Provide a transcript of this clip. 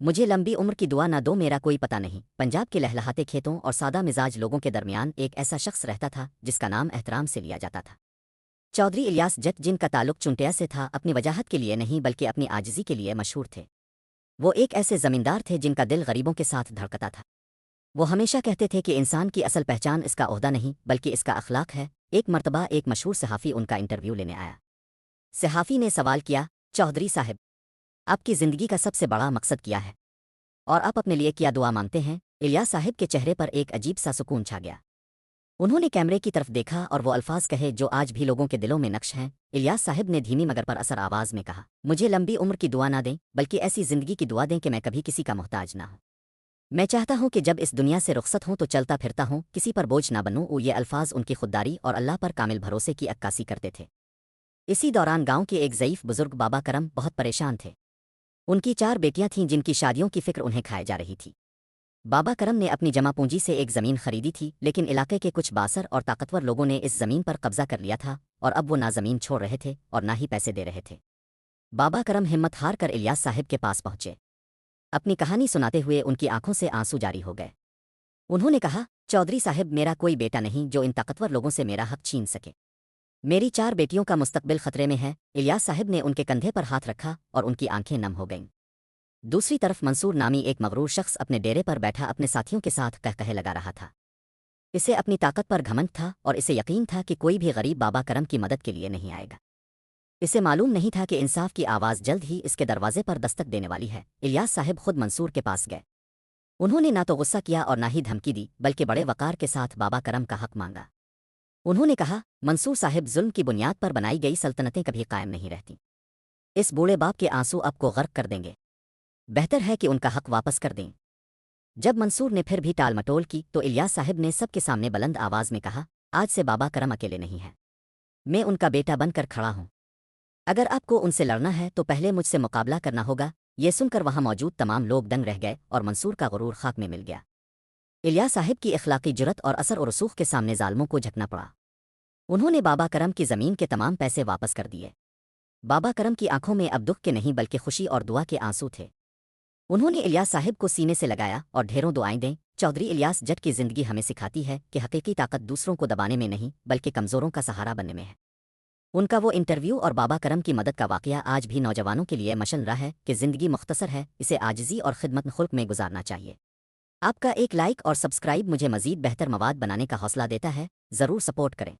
مجھے لمبی عمر کی دعا نہ دو میرا کوئی پتہ نہیں۔ پنجاب کے لہلہاتے کھیتوں اور سادہ مزاج لوگوں کے درمیان ایک ایسا شخص رہتا تھا جس کا نام احترام سے لیا جاتا تھا۔ چودھری الیاس جٹ، جن کا تعلق چنٹیا سے تھا، اپنی وجاہت کے لیے نہیں بلکہ اپنی عاجزی کے لیے مشہور تھے۔ وہ ایک ایسے زمیندار تھے جن کا دل غریبوں کے ساتھ دھڑکتا تھا۔ وہ ہمیشہ کہتے تھے کہ انسان کی اصل پہچان اس کا عہدہ نہیں بلکہ اس کا اخلاق ہے۔ ایک مرتبہ ایک مشہور صحافی ان کا انٹرویو لینے آیا۔ صحافی نے سوال کیا، چودھری صاحب، آپ کی زندگی کا سب سے بڑا مقصد کیا ہے اور آپ اپنے لیے کیا دعا مانگتے ہیں؟ الیاس صاحب کے چہرے پر ایک عجیب سا سکون چھا گیا۔ انہوں نے کیمرے کی طرف دیکھا اور وہ الفاظ کہے جو آج بھی لوگوں کے دلوں میں نقش ہیں۔ الیاس صاحب نے دھیمی مگر پر اثر آواز میں کہا، مجھے لمبی عمر کی دعا نہ دیں بلکہ ایسی زندگی کی دعا دیں کہ میں کبھی کسی کا محتاج نہ ہوں۔ میں چاہتا ہوں کہ جب اس دنیا سے رخصت ہوں تو چلتا پھرتا ہوں، کسی پر بوجھ نہ بنوں۔ یہ الفاظ ان کی خودداری اور اللہ پر کامل بھروسے کی عکاسی کرتے تھے۔ اسی دوران گاؤں کے ایک ضعیف بزرگ بابا کرم بہت پریشان تھے۔ ان کی 4 بیٹیاں تھیں جن کی شادیوں کی فکر انہیں کھائے جا رہی تھی۔ بابا کرم نے اپنی جمع پونجی سے ایک زمین خریدی تھی، لیکن علاقے کے کچھ باثر اور طاقتور لوگوں نے اس زمین پر قبضہ کر لیا تھا اور اب وہ نہ زمین چھوڑ رہے تھے اور نہ ہی پیسے دے رہے تھے۔ بابا کرم ہمت ہار کر الیاس صاحب کے پاس پہنچے۔ اپنی کہانی سناتے ہوئے ان کی آنکھوں سے آنسو جاری ہو گئے۔ انہوں نے کہا، چودھری صاحب، میرا کوئی بیٹا نہیں جو ان طاقتور لوگوں سے میرا حق چھین سکے۔ میری 4 بیٹیوں کا مستقبل خطرے میں ہے۔ الیاس صاحب نے ان کے کندھے پر ہاتھ رکھا اور ان کی آنکھیں نم ہو گئیں۔ دوسری طرف منصور نامی ایک مغرور شخص اپنے ڈیرے پر بیٹھا اپنے ساتھیوں کے ساتھ کہے لگا رہا تھا۔ اسے اپنی طاقت پر گھمنڈ تھا اور اسے یقین تھا کہ کوئی بھی غریب بابا کرم کی مدد کے لیے نہیں آئے گا۔ اسے معلوم نہیں تھا کہ انصاف کی آواز جلد ہی اس کے دروازے پر دستک دینے والی ہے۔ الیاس صاحب خود منصور کے پاس گئے۔ انہوں نے نہ تو غصہ کیا اور نہ ہی دھمکی دی بلکہ بڑے وقار کے ساتھ بابا کرم کا حق مانگا۔ انہوں نے کہا، منصور صاحب، ظلم کی بنیاد پر بنائی گئی سلطنتیں کبھی قائم نہیں رہتی۔ اس بوڑھے باپ کے آنسو آپ کو غرق کر دیں گے۔ بہتر ہے کہ ان کا حق واپس کر دیں۔ جب منصور نے پھر بھی ٹال مٹول کی تو الیاس صاحب نے سب کے سامنے بلند آواز میں کہا، آج سے بابا کرم اکیلے نہیں ہیں، میں ان کا بیٹا بن کر کھڑا ہوں۔ اگر آپ کو ان سے لڑنا ہے تو پہلے مجھ سے مقابلہ کرنا ہوگا۔ یہ سن کر وہاں موجود تمام لوگ دنگ رہ گئے اور منصور کا غرور خاک میں مل گیا۔ الیاس صاحب کی اخلاقی جرت اور اثر و رسوخ کے سامنے ظالموں کو جھکنا پڑا۔ انہوں نے بابا کرم کی زمین کے تمام پیسے واپس کر دیے۔ بابا کرم کی آنکھوں میں اب دکھ کے نہیں بلکہ خوشی اور دعا کے آنسو تھے۔ انہوں نے الیاس صاحب کو سینے سے لگایا اور ڈھیروں دعائیں دیں۔ چودھری الیاس جٹ کی زندگی ہمیں سکھاتی ہے کہ حقیقی طاقت دوسروں کو دبانے میں نہیں بلکہ کمزوروں کا سہارا بننے میں ہے۔ ان کا وہ انٹرویو اور بابا کرم کی مدد کا واقعہ آج بھی نوجوانوں کے لیے مشن رہا ہے کہ زندگی مختصر ہے، اسے عاجزی اور خدمت خلق میں گزارنا چاہیے۔ آپ کا ایک لائک اور سبسکرائب مجھے مزید بہتر مواد بنانے کا حوصلہ دیتا ہے، ضرور سپورٹ کریں۔